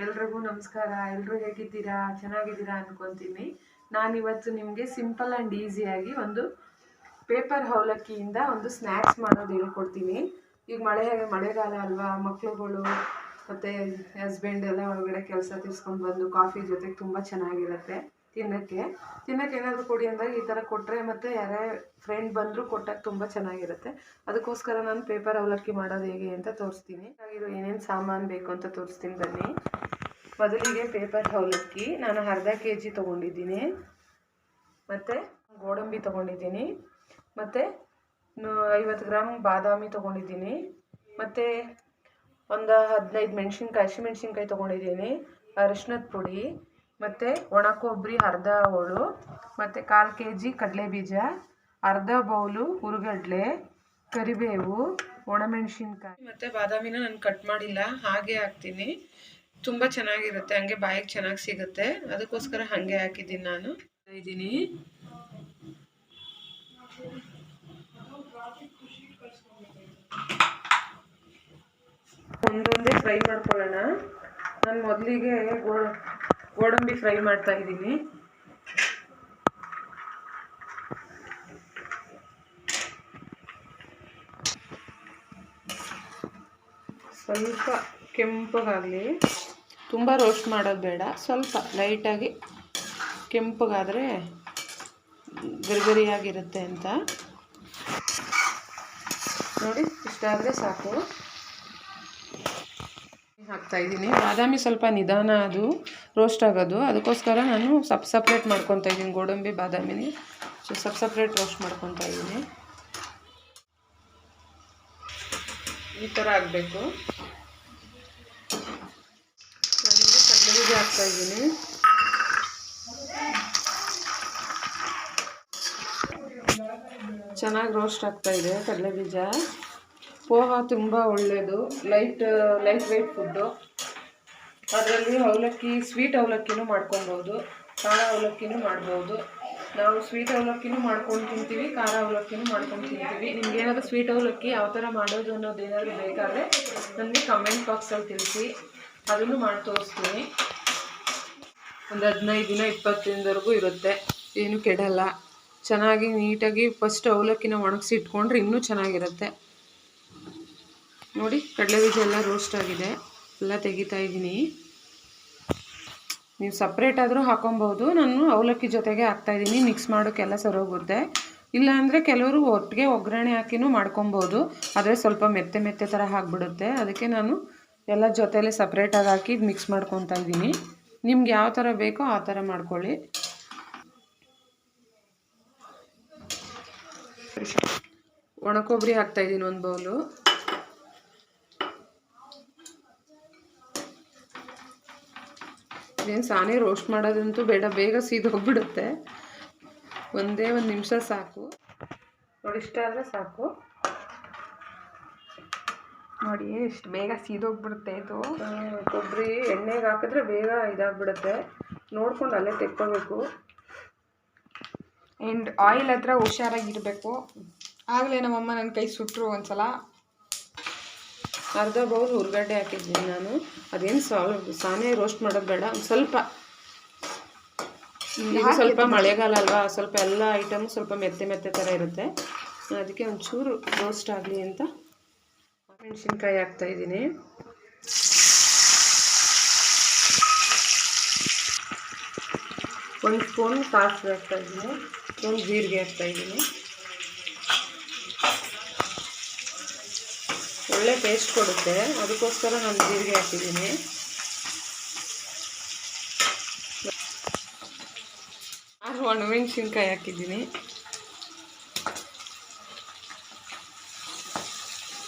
ಎಲ್ರಿಗೂ ನಮಸ್ಕಾರ. ಎಲ್ಲರೂ ಹೇಗಿದ್ದೀರಾ? ಚೆನ್ನಾಗಿದ್ದೀರಾ ಅನ್ಕೊಂತೀನಿ. ನಾನಿವತ್ತು ನಿಮಗೆ ಸಿಂಪಲ್ ಆ್ಯಂಡ್ ಈಸಿಯಾಗಿ ಒಂದು ಪೇಪರ್ ಅವಲಕ್ಕಿಯಿಂದ ಒಂದು ಸ್ನ್ಯಾಕ್ಸ್ ಮಾಡೋದು ಹೇಳ್ಕೊಡ್ತೀನಿ. ಈಗ ಮಳೆಗಾಲ ಅಲ್ವಾ, ಮಕ್ಳುಗಳು ಮತ್ತು ಹಸ್ಬೆಂಡ್ ಎಲ್ಲ ಹೊರಗಡೆ ಕೆಲಸ ತೀರ್ಸ್ಕೊಂಡು ಬಂದು ಕಾಫಿ ಜೊತೆಗೆ ತುಂಬ ಚೆನ್ನಾಗಿರುತ್ತೆ ತಿನ್ನೋಕ್ಕೆ ಏನಾದರೂ ಕೊಡಿ ಅಂದಾಗ ಈ ಥರ ಕೊಟ್ಟರೆ, ಮತ್ತು ಯಾರೇ ಫ್ರೆಂಡ್ ಬಂದರೂ ಕೊಟ್ಟಾಗ ತುಂಬ ಚೆನ್ನಾಗಿರುತ್ತೆ. ಅದಕ್ಕೋಸ್ಕರ ನಾನು ಪೇಪರ್ ಅವಲಕ್ಕಿ ಮಾಡೋದು ಹೇಗೆ ಅಂತ ತೋರಿಸ್ತೀನಿ. ಹಾಗಿರೋ ಏನೇನು ಸಾಮಾನು ಬೇಕು ಅಂತ ತೋರಿಸ್ತೀನಿ ಬನ್ನಿ. ಮೊದಲಿಗೆ ಪೇಪರ್ ಅವಲಕ್ಕಿ ನಾನು ಅರ್ಧ kg ತೊಗೊಂಡಿದ್ದೀನಿ, ಮತ್ತು ಗೋಡಂಬಿ ತೊಗೊಂಡಿದ್ದೀನಿ, ಮತ್ತು 50 ಗ್ರಾಮ್ ಬಾದಾಮಿ ತೊಗೊಂಡಿದ್ದೀನಿ, ಮತ್ತು ಒಂದು 15 ಹಸಿಮೆಣ್ಸಿನ್ಕಾಯಿ ತೊಗೊಂಡಿದ್ದೀನಿ, ಅರಿಶಿನದ ಪುಡಿ, ಮತ್ತು ಒಣ ಕೊಬ್ಬರಿ ಅರ್ಧ ಹೋಳು, ಮತ್ತು 1/4 kg ಕಡಲೆಬೀಜ, ಅರ್ಧ ಬೌಲು ಹುರುಗಡ್ಲೆ, ಕರಿಬೇವು, ಒಣಮೆಣಸಿನ್ಕಾಯಿ, ಮತ್ತು ಬಾದಾಮಿನ ನಾನು ಕಟ್ ಮಾಡಿಲ್ಲ, ಹಾಗೆ ಹಾಕ್ತೀನಿ. ತುಂಬ ಚೆನ್ನಾಗಿರುತ್ತೆ, ಹಂಗೆ ಬಾಯಿಗೆ ಚೆನ್ನಾಗಿ ಸಿಗುತ್ತೆ, ಅದಕ್ಕೋಸ್ಕರ ಹಾಗೆ ಹಾಕಿದ್ದೀನಿ. ನಾನು ಇದ್ದೀನಿ ಒಂದೊಂದೇ ಫ್ರೈ ಮಾಡ್ಕೊಳ್ಳೋಣ. ನಾನು ಮೊದಲಿಗೆ ಗೋಡಂಬಿ ಫ್ರೈ ಮಾಡ್ತಾ ಇದ್ದೀನಿ. ಸ್ವಲ್ಪ ಕೆಂಪಗಾಗಲಿ, ತುಂಬ ರೋಸ್ಟ್ ಮಾಡೋದು ಬೇಡ, ಸ್ವಲ್ಪ ಲೈಟಾಗಿ ಕೆಂಪಗಾದರೆ ಗರಿಗರಿಯಾಗಿರುತ್ತೆ ಅಂತ ನೋಡಿ. ಇಷ್ಟಾದರೆ ಸಾಕು. ಹಾಕ್ತಾಯಿದ್ದೀನಿ ಬಾದಾಮಿ, ಸ್ವಲ್ಪ ನಿಧಾನ ಅದು ರೋಸ್ಟ್ ಆಗೋದು, ಅದಕ್ಕೋಸ್ಕರ ನಾನು ಸಪ್ರೇಟ್ ಮಾಡ್ಕೊತಾ ಇದ್ದೀನಿ. ಗೋಡಂಬಿ ಬಾದಾಮಿನಿ ಸಪ್ರೇಟ್ ರೋಸ್ಟ್ ಮಾಡ್ಕೊತಾ ಇದ್ದೀನಿ. ಈ ಥರ ಆಗಬೇಕು. ನಾನೀಗ ಕಡಲೆಬೀಜ ಹಾಕ್ತಾಯಿದ್ದೀನಿ. ಚೆನ್ನಾಗಿ ರೋಸ್ಟ್ ಆಗ್ತಾಯಿದೆ ಕಡಲೆಬೀಜ. ಪೋಹ ತುಂಬ ಒಳ್ಳೆಯದು, ಲೈಟ್ ವೆಯ್ಟ್ ಫುಡ್ಡು. ಅದರಲ್ಲಿ ಅವಲಕ್ಕಿ, ಸ್ವೀಟ್ ಅವಲಕ್ಕಿನೂ ಮಾಡ್ಕೊಬೋದು, ಖಾರ ಅವಲಕ್ಕಿನೂ ಮಾಡ್ಬೋದು. ನಾವು ಸ್ವೀಟ್ ಅವಲಕ್ಕಿನೂ ಮಾಡ್ಕೊಂಡು ತಿಂತೀವಿ, ಖಾರ ಅವಲಕ್ಕಿನೂ ಮಾಡ್ಕೊಂಡು ತಿಂತೀವಿ. ನಿಮ್ಗೇನಾದರೂ ಸ್ವೀಟ್ ಅವಲಕ್ಕಿ ಯಾವ ಥರ ಮಾಡೋದು ಅನ್ನೋದೇನಾದರೂ ಬೇಕಾದರೆ ನನಗೆ ಕಮೆಂಟ್ ಬಾಕ್ಸಲ್ಲಿ ತಿಳಿಸಿ, ಅದನ್ನು ಮಾಡಿ ತೋರಿಸ್ತೀನಿ. ಒಂದು 15 ದಿನ 20 ದಿನದವರೆಗೂ ಇರುತ್ತೆ, ಏನು ಕೆಡಲ್ಲ. ಚೆನ್ನಾಗಿ ನೀಟಾಗಿ ಫಸ್ಟ್ ಅವಲಕ್ಕಿನ ಒಣಗಿಸಿ ಇಟ್ಕೊಂಡ್ರೆ ಇನ್ನೂ ಚೆನ್ನಾಗಿರುತ್ತೆ. ನೋಡಿ, ಕಡಲೆಬೀಜ ಎಲ್ಲ ರೋಸ್ಟ್ ಆಗಿದೆ, ಎಲ್ಲ ತೆಗಿತಾ ಇದ್ದೀನಿ. ನೀವು ಸಪ್ರೇಟ್ ಆದರೂ ಹಾಕೊಬೋದು, ನಾನು ಅವಲಕ್ಕಿ ಜೊತೆಗೆ ಹಾಕ್ತಾಯಿದ್ದೀನಿ. ಮಿಕ್ಸ್ ಮಾಡೋಕ್ಕೆಲ್ಲ ಸರೋಗುತ್ತೆ. ಇಲ್ಲಾಂದರೆ ಕೆಲವರು ಒಟ್ಟಿಗೆ ಒಗ್ಗರಣೆ ಹಾಕಿನೂ ಮಾಡ್ಕೊಬೋದು, ಆದರೆ ಸ್ವಲ್ಪ ಮೆತ್ತೆ ಥರ ಆಗಿಬಿಡುತ್ತೆ. ಅದಕ್ಕೆ ನಾನು ಎಲ್ಲ ಜೊತೆಲೇ ಸಪ್ರೇಟಾಗಿ ಹಾಕಿ ಮಿಕ್ಸ್ ಮಾಡ್ಕೊತಾ ಇದ್ದೀನಿ. ನಿಮ್ಗೆ ಯಾವ ಥರ ಬೇಕೋ ಆ ಥರ ಮಾಡ್ಕೊಳ್ಳಿ. ಒಣ ಕೊಬ್ಬರಿ ಹಾಕ್ತಾಯಿದ್ದೀನಿ 1 ಬೌಲು. ಏನು ಸಾನೇ ರೋಸ್ಟ್ ಮಾಡೋದಂತೂ ಬೇಡ, ಬೇಗ ಸೀದೋಗ್ಬಿಡುತ್ತೆ. ಒಂದೇ 1 ನಿಮಿಷ ಸಾಕು ನೋಡಿ. ಇಷ್ಟ ಆದರೆ ಸಾಕು ನೋಡಿ, ಎಷ್ಟು ಬೇಗ ಸೀದೋಗ್ಬಿಡುತ್ತೆ ಇದು. ಕೊಬ್ಬರಿ ಎಣ್ಣೆಗೆ ಹಾಕಿದ್ರೆ ಬೇಗ ಇದಾಗ್ಬಿಡುತ್ತೆ, ನೋಡ್ಕೊಂಡು ಅಲ್ಲೇ ತೆಕ್ಕೋಬೇಕು. ಆ್ಯಂಡ್ ಆಯಿಲ್ ಹತ್ರ ಹುಷಾರಾಗಿರಬೇಕು. ಆಗಲೇ ನಮ್ಮಮ್ಮ ನನ್ನ ಕೈ ಸುಟ್ಟರು ಒಂದ್ಸಲ. ಅರ್ಧ ಬೌಲ್ ಹುರ್ಗಡ್ಡೆ ಹಾಕಿದ್ದೀನಿ ನಾನು. ಅದೇನು ಸಾನೇ ರೋಸ್ಟ್ ಮಾಡೋದು ಬೇಡ, ಒಂದು ಸ್ವಲ್ಪ. ಈಗ ಸ್ವಲ್ಪ ಮಳೆಗಾಲ ಅಲ್ವಾ, ಸ್ವಲ್ಪ ಎಲ್ಲ ಐಟಮ್ ಸ್ವಲ್ಪ ಮೆತ್ತೆ ಥರ ಇರುತ್ತೆ, ಅದಕ್ಕೆ ಒಂಚೂರು ರೋಸ್ಟ್ ಆಗಲಿ ಅಂತ ಮೆಣಸಿನ್ಕಾಯಿ ಹಾಕ್ತಾಯಿದ್ದೀನಿ. ಒಂದು ಸ್ಪೂನ್ ಸಾಸಿವೆ ಹಾಕ್ತಾಯಿದ್ದೀನಿ, ಒಂದು ಜೀರಿಗೆ ಹಾಕ್ತಾಯಿದ್ದೀನಿ. ಒಳ್ಳೆ ಟೇಸ್ಟ್ ಕೊಡುತ್ತೆ, ಅದಕ್ಕೋಸ್ಕರ ನಾನು ಜೀರಿಗೆ ಹಾಕಿದ್ದೀನಿ. ಒಣಮೆಣಸಿನ್ಕಾಯಿ ಹಾಕಿದ್ದೀನಿ.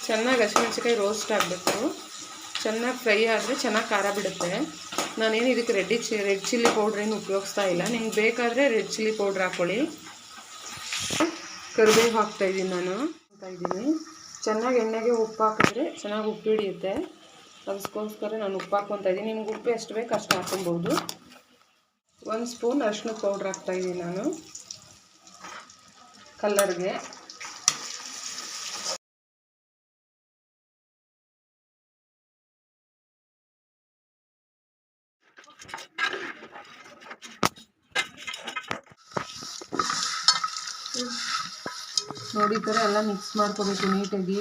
ಚೆನ್ನಾಗಿ ಹಸಿಮೆಣಸಿನ್ಕಾಯಿ ರೋಸ್ಟ್ ಆಗಬೇಕು, ಚೆನ್ನಾಗಿ ಫ್ರೈ ಆದರೆ ಚೆನ್ನಾಗಿ ಖಾರ ಬಿಡುತ್ತೆ. ನಾನೇನು ಇದಕ್ಕೆ ರೆಡ್ ಚಿಲ್ಲಿ ಪೌಡ್ರೇನು ಉಪಯೋಗಿಸ್ತಾ ಇಲ್ಲ, ನಿಮ್ಗೆ ಬೇಕಾದರೆ ರೆಡ್ ಚಿಲ್ಲಿ ಪೌಡ್ರ್ ಹಾಕ್ಕೊಳ್ಳಿ. ಕರಿಬೇವು ಹಾಕ್ತಾಯಿದ್ದೀನಿ ನಾನು. ಚೆನ್ನಾಗಿ ಎಣ್ಣೆಗೆ ಉಪ್ಪು ಹಾಕಿದ್ರೆ ಚೆನ್ನಾಗಿ ಉಪ್ಪು ಹಿಡಿಯುತ್ತೆ, ಅದಕ್ಕೋಸ್ಕರ ನಾನು ಉಪ್ಪು ಹಾಕ್ಕೊತಾ ಇದ್ದೀನಿ. ನಿಮ್ಗೆ ಉಪ್ಪು ಎಷ್ಟು ಬೇಕು ಅಷ್ಟು ಹಾಕ್ಕೊಬೋದು. 1 ಸ್ಪೂನ್ ಅರಿಶಿನದ ಪೌಡ್ರ್ ಹಾಕ್ತಾಯಿದ್ದೀನಿ ನಾನು ಕಲರ್ಗೆ. ನೋಡಿ ಈ ಥರ ಎಲ್ಲ ಮಿಕ್ಸ್ ಮಾಡ್ಕೋಬೇಕು ನೀಟಾಗಿ.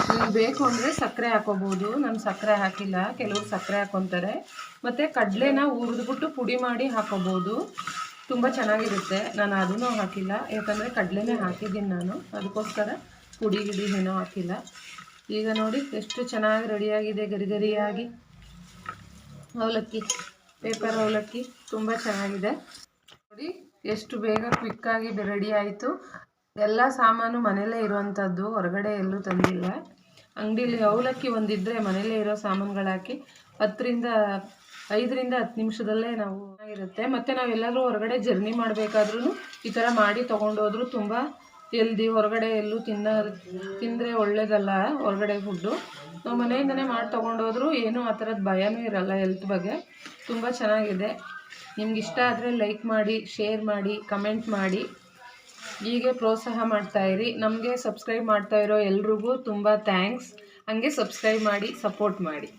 ನೀವು ಬೇಕು ಅಂದರೆ ಸಕ್ಕರೆ ಹಾಕೋಬೋದು, ನಾನು ಸಕ್ಕರೆ ಹಾಕಿಲ್ಲ, ಕೆಲವರು ಸಕ್ಕರೆ ಹಾಕ್ಕೊತಾರೆ. ಮತ್ತು ಕಡಲೆನ ಹುರಿದ್ಬಿಟ್ಟು ಪುಡಿ ಮಾಡಿ ಹಾಕೋಬೋದು, ತುಂಬ ಚೆನ್ನಾಗಿರುತ್ತೆ. ನಾನು ಅದನ್ನೂ ಹಾಕಿಲ್ಲ, ಯಾಕಂದರೆ ಕಡಲೆನೇ ಹಾಕಿದ್ದೀನಿ ನಾನು, ಅದಕ್ಕೋಸ್ಕರ ಪುಡಿ ಗಿಡಿ ಏನೂ ಹಾಕಿಲ್ಲ. ಈಗ ನೋಡಿ ಎಷ್ಟು ಚೆನ್ನಾಗಿ ರೆಡಿಯಾಗಿದೆ, ಗರಿಗರಿಯಾಗಿ ಅವಲಕ್ಕಿ, ಪೇಪರ್ ಅವಲಕ್ಕಿ ತುಂಬ ಚೆನ್ನಾಗಿದೆ. ನೋಡಿ ಎಷ್ಟು ಬೇಗ ಕ್ವಿಕ್ಕಾಗಿ ರೆಡಿ ಆಯಿತು. ಎಲ್ಲ ಸಾಮಾನು ಮನೆಯಲ್ಲೇ ಇರುವಂಥದ್ದು, ಹೊರಗಡೆ ಎಲ್ಲೂ ತಂದಿಲ್ಲ. ಅಂಗಡೀಲಿ ಅವಲಕ್ಕಿ ಒಂದಿದ್ದರೆ ಮನೆಯಲ್ಲೇ ಇರೋ ಸಾಮಾನುಗಳು ಹಾಕಿ 5 ರಿಂದ 10 ನಿಮಿಷದಲ್ಲೇ ನಾವು ಇರುತ್ತೆ. ಮತ್ತು ನಾವೆಲ್ಲರೂ ಹೊರಗಡೆ ಜರ್ನಿ ಮಾಡಬೇಕಾದ್ರೂ ಈ ಥರ ಮಾಡಿ ತೊಗೊಂಡೋದ್ರೂ ತುಂಬ ಹೆಲ್ದಿ. ಹೊರಗಡೆ ಎಲ್ಲೂ ತಿಂದರೆ ಒಳ್ಳೇದಲ್ಲ ಹೊರಗಡೆ ಫುಡ್ಡು. ನಾವು ಮನೆಯಿಂದನೇ ಮಾಡಿ ತೊಗೊಂಡೋದ್ರೂ ಏನೂ ಆ ಥರದ ಭಯನೂ ಇರಲ್ಲ ಹೆಲ್ತ್ ಬಗ್ಗೆ. ತುಂಬ ಚೆನ್ನಾಗಿದೆ. ನಿಮ್ಗೆ ಇಷ್ಟ ಆದರೆ ಲೈಕ್ ಮಾಡಿ, ಶೇರ್ ಮಾಡಿ, ಕಮೆಂಟ್ ಮಾಡಿ, ಹೀಗೆ ಪ್ರೋತ್ಸಾಹ ಮಾಡ್ತಾಯಿರಿ. ನಮಗೆ ಸಬ್ಸ್ಕ್ರೈಬ್ ಮಾಡ್ತಾಯಿರೋ ಎಲ್ರಿಗೂ ತುಂಬ ಥ್ಯಾಂಕ್ಸ್. ಹಾಗೆ ಸಬ್ಸ್ಕ್ರೈಬ್ ಮಾಡಿ, ಸಪೋರ್ಟ್ ಮಾಡಿ.